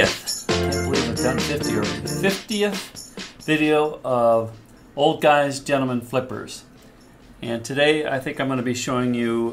50th. I can't believe I've done 50 already. 50th video of Old Guys, Gentlemen Flippers. And today I think I'm going to be showing you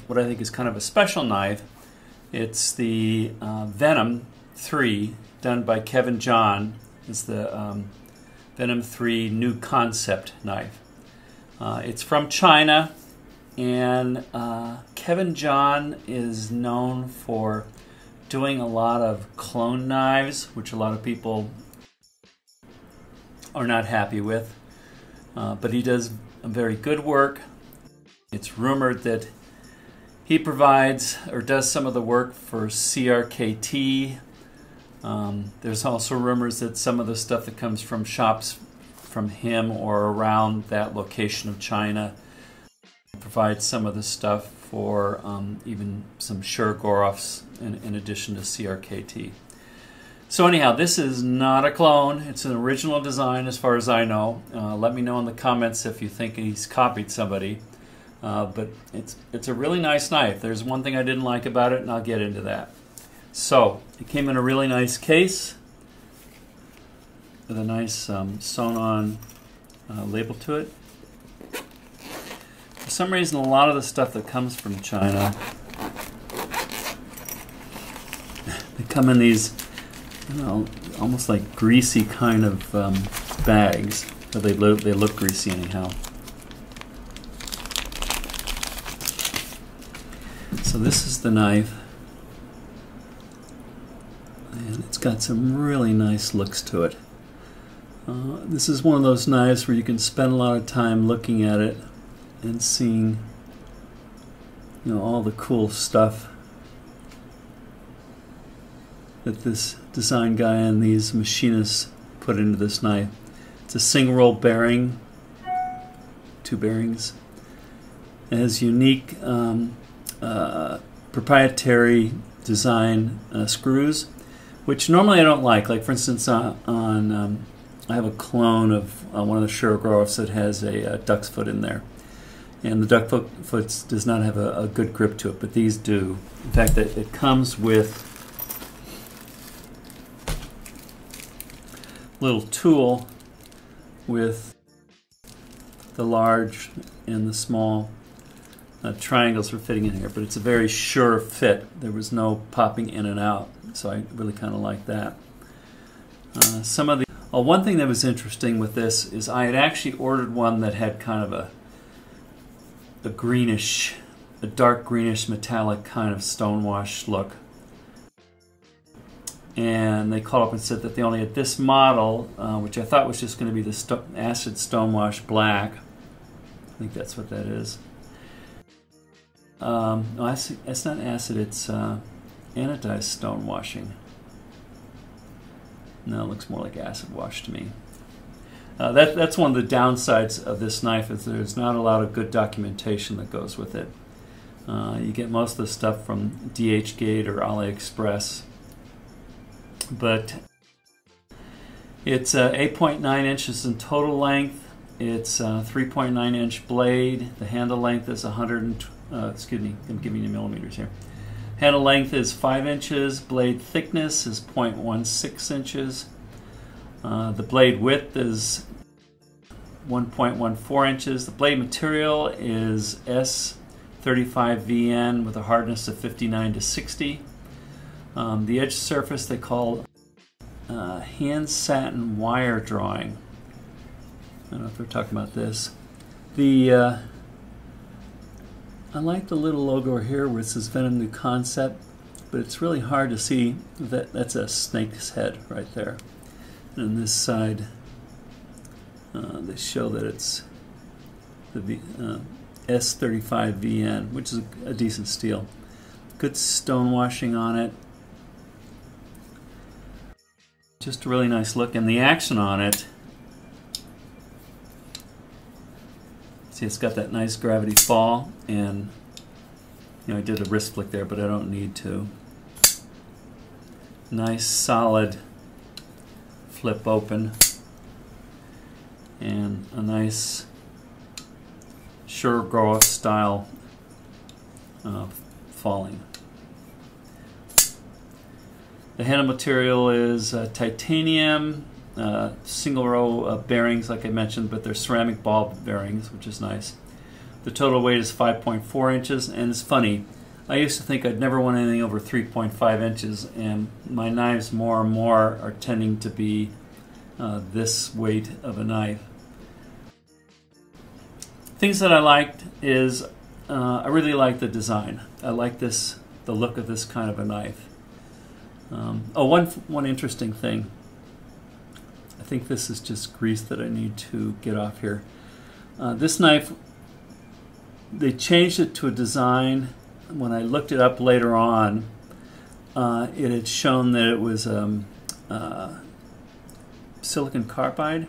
what I think is kind of a special knife. It's the Venom 3 done by Kevin John. It's the Venom 3 new concept knife. It's from China, and Kevin John is known for doing a lot of clone knives, which a lot of people are not happy with. But he does very good work. It's rumored that he provides or does some of the work for CRKT. There's also rumors that some of the stuff that comes from shops from him or around that location of China provides some of the stuff for even some Shurgorovs in addition to CRKT. So anyhow, this is not a clone. It's an original design as far as I know. Let me know in the comments if you think he's copied somebody. But it's a really nice knife. There's one thing I didn't like about it, and I'll get into that. So it came in a really nice case with a nice sewn-on label to it. For some reason, a lot of the stuff that comes from China, they come in these, you know, almost like greasy kind of bags, but they look greasy anyhow. So this is the knife, and it's got some really nice looks to it. This is one of those knives where you can spend a lot of time looking at it and seeing, you know, all the cool stuff that this design guy and these machinists put into this knife. It's a single roll bearing, 2 bearings. It has unique proprietary design screws, which normally I don't like. Like for instance, I have a clone of one of the Shurgorovs that has a duck's foot in there, and the duck foot does not have a good grip to it, but these do. In fact, it comes with a little tool with the large and the small triangles for fitting in here, but it's a very sure fit. There was no popping in and out, so I really kind of like that. One thing that was interesting with this is I had actually ordered one that had kind of a dark greenish metallic kind of stonewash look. And they called up and said that they only had this model, which I thought was just going to be the acid stonewash black. I think that's what that is. No, it's not acid, it's anodized stonewashing. No, it looks more like acid wash to me. That's one of the downsides of this knife, is there's not a lot of good documentation that goes with it. You get most of the stuff from DHgate or AliExpress. But it's 8.9 inches in total length. It's a 3.9 inch blade. The handle length is excuse me, I'm giving you millimeters here. Handle length is 5 inches. Blade thickness is 0.16 inches. The blade width is 1.14 inches. The blade material is S35VN with a hardness of 59 to 60. The edge surface they call hand satin wire drawing. I don't know if they're talking about this. I like the little logo here where it says Venom new concept, but it's really hard to see that that's a snake's head right there. And on this side, they show that it's the S35VN, which is a decent steel. Good stonewashing on it. Just a really nice look, and the action on it. See, it's got that nice gravity fall, and you know, I did a wrist flick there, but I don't need to. Nice solid flip open, and a nice Shurgorov style falling. The handle material is titanium, single row bearings like I mentioned, but they're ceramic ball bearings, which is nice. The total weight is 5.4 inches, and it's funny, I used to think I'd never want anything over 3.5 inches, and my knives more and more are tending to be this weight of a knife. Things that I liked is I really like the design. I like the look of this kind of a knife. One interesting thing. I think this is just grease that I need to get off here. This knife, they changed it to a design. When I looked it up later on, it had shown that it was silicon carbide.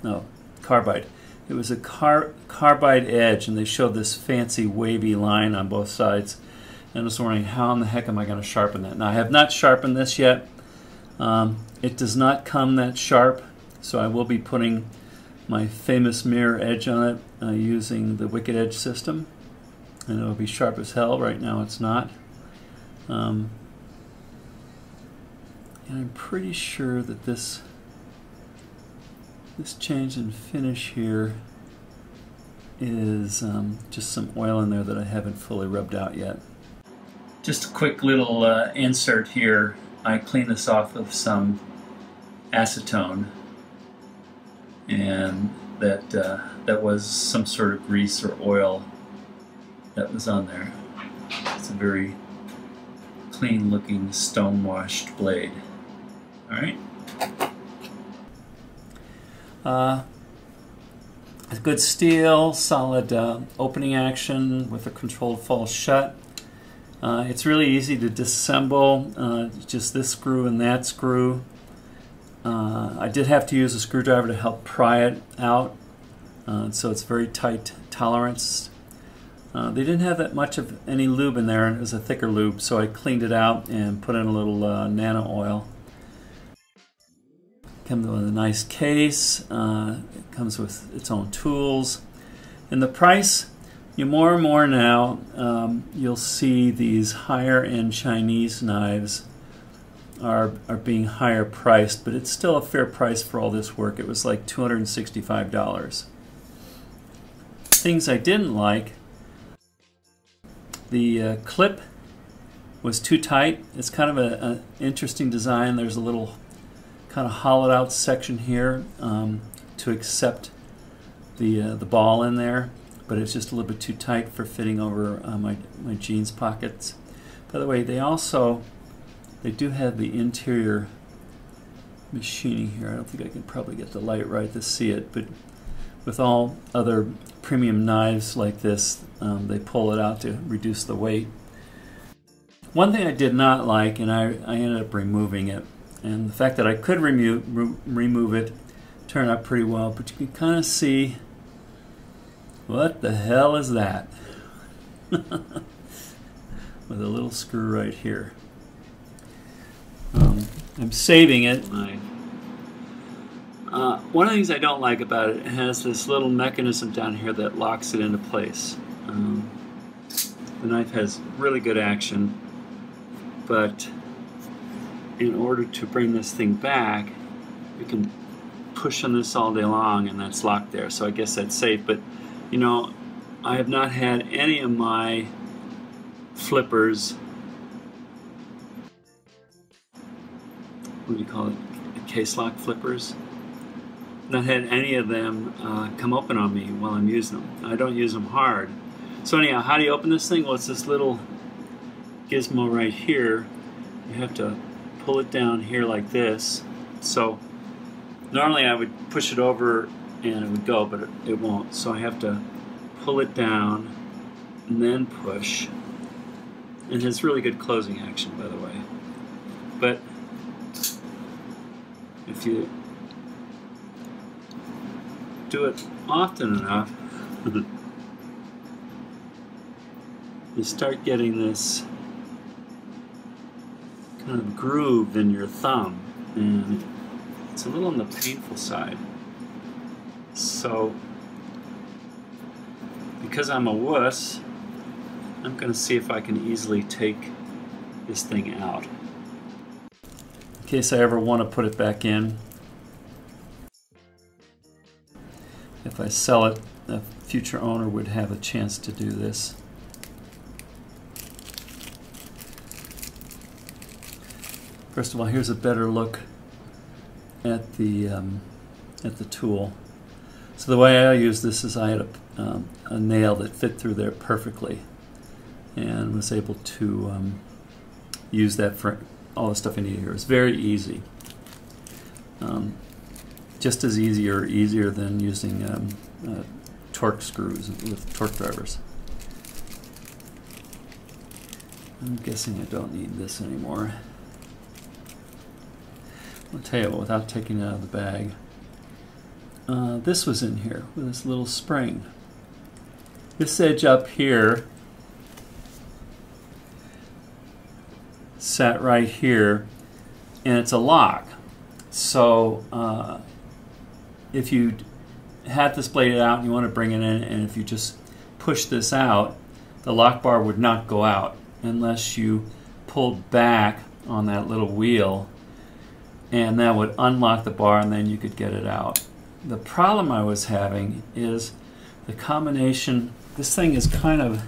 No, carbide. It was a carbide edge, and they showed this fancy wavy line on both sides. And I was wondering, how in the heck am I going to sharpen that? Now, I have not sharpened this yet. It does not come that sharp, so I will be putting my famous mirror edge on it using the Wicked Edge system. And it'll be sharp as hell. Right now it's not. And I'm pretty sure that this change in finish here is just some oil in there that I haven't fully rubbed out yet. Just a quick little insert here. I cleaned this off with some acetone, and that was some sort of grease or oil that was on there. It's a very clean looking stone washed blade. Alright. A good steel, solid opening action with a controlled fall shut. It's really easy to disassemble, just this screw and that screw. I did have to use a screwdriver to help pry it out, so it's very tight tolerance. They didn't have that much of any lube in there, and it was a thicker lube, so I cleaned it out and put in a little nano oil. Comes with a nice case. It comes with its own tools. And the price, more and more now, you'll see these higher end Chinese knives are being higher priced, but it's still a fair price for all this work. It was like $265. Things I didn't like: the clip was too tight. It's kind of an interesting design. There's a little kind of hollowed out section here to accept the ball in there, but it's just a little bit too tight for fitting over my jeans pockets. By the way, they do have the interior machining here. I don't think I can probably get the light right to see it, but with all other premium knives like this, they pull it out to reduce the weight. One thing I did not like, and I ended up removing it, and the fact that I could remove it turned out pretty well, but you can kind of see, what the hell is that? With a little screw right here. I'm saving it. One of the things I don't like about it, it has this little mechanism down here that locks it into place. The knife has really good action, but in order to bring this thing back, you can push on this all day long and that's locked there, so I guess that's safe. But you know, I have not had any of my flippers, what do you call it, case lock flippers, not had any of them come open on me while I'm using them. I don't use them hard. So anyhow, how do you open this thing? Well, it's this little gizmo right here. You have to pull it down here like this. So normally I would push it over and it would go, but it won't. So I have to pull it down and then push. And it's really good closing action, by the way. But if you do it often enough, you start getting this kind of groove in your thumb, and it's a little on the painful side. So because I'm a wuss, I'm going to see if I can easily take this thing out. case I ever want to put it back in. If I sell it, the future owner would have a chance to do this. First of all, here's a better look at the tool. So the way I use this is I had a nail that fit through there perfectly, and was able to use that for all the stuff I need here. It's very easy. Just as easy or easier than using torque screws with torque drivers. I'm guessing I don't need this anymore. I'll tell you what, without taking it out of the bag. This was in here with this little spring. This edge up here sat right here, and it's a lock. So if you had this bladed out and you want to bring it in, and if you just push this out, the lock bar would not go out unless you pulled back on that little wheel, and that would unlock the bar, and then you could get it out. The problem I was having is the combination. This thing is kind of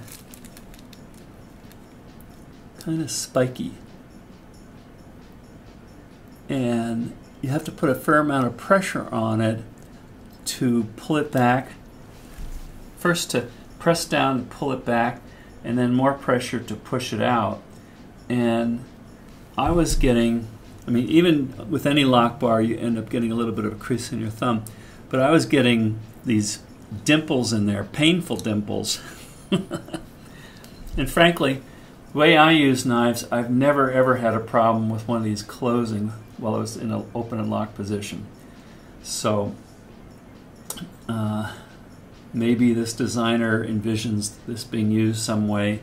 spiky, and you have to put a fair amount of pressure on it to pull it back. First to press down to pull it back, and then more pressure to push it out. And I was getting, I mean, even with any lock bar, you end up getting a little bit of a crease in your thumb. But I was getting these dimples in there, painful dimples. And frankly, the way I use knives, I've never ever had a problem with one of these closing while I was in an open and locked position. So maybe this designer envisions this being used some way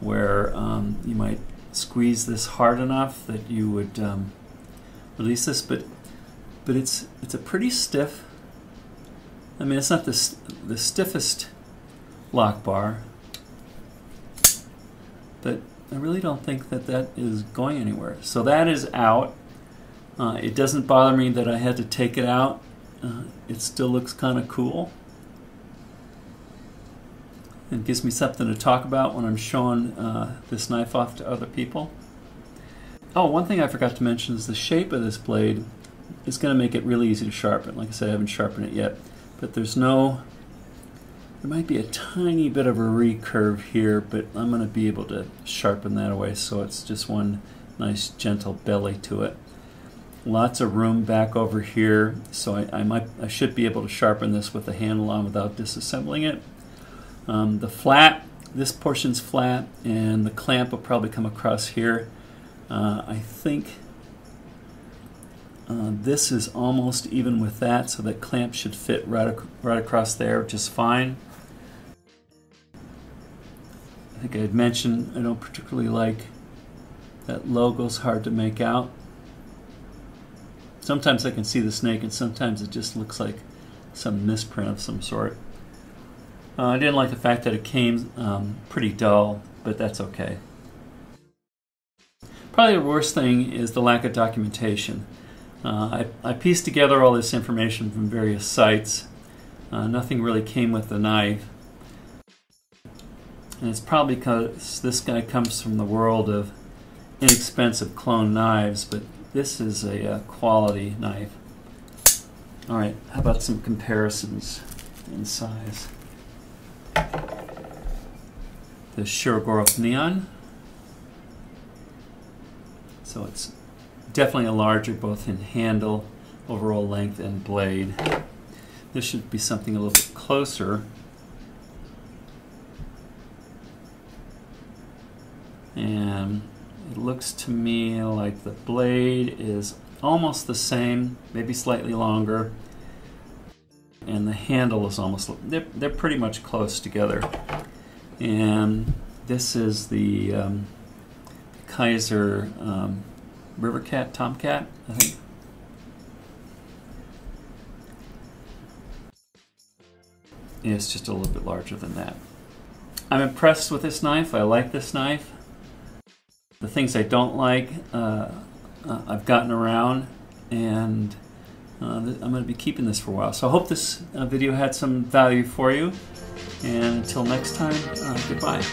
where you might squeeze this hard enough that you would release this, but it's a pretty stiff. I mean, it's not the stiffest lock bar, but I really don't think that is going anywhere. So that is out. It doesn't bother me that I had to take it out. It still looks kind of cool. It gives me something to talk about when I'm showing this knife off to other people. Oh, one thing I forgot to mention is the shape of this blade is going to make it really easy to sharpen. Like I said, I haven't sharpened it yet, but there might be a tiny bit of a recurve here, but I'm going to be able to sharpen that away so it's just one nice gentle belly to it. Lots of room back over here, so I should be able to sharpen this with the handle on without disassembling it. The flat, this portion's flat, and the clamp will probably come across here. I think this is almost even with that, so that clamp should fit right across there just fine. I think I had mentioned I don't particularly like that logo's hard to make out. Sometimes I can see the snake, and sometimes it just looks like some misprint of some sort. I didn't like the fact that it came pretty dull, but that's okay. Probably the worst thing is the lack of documentation. I pieced together all this information from various sites. Nothing really came with the knife. And it's probably because this guy comes from the world of inexpensive clone knives, but this is a quality knife. All right, how about some comparisons in size? The Shirogorov Neon. So it's definitely a larger, both in handle, overall length, and blade. This should be something a little bit closer. And it looks to me like the blade is almost the same, maybe slightly longer, and the handle is almost, they're pretty much close together. And this is the Kaiser Rivercat Tomcat, I think. It's just a little bit larger than that. I'm impressed with this knife. I like this knife. The things I don't like, I've gotten around, and I'm going to be keeping this for a while. So I hope this video had some value for you, and until next time, goodbye.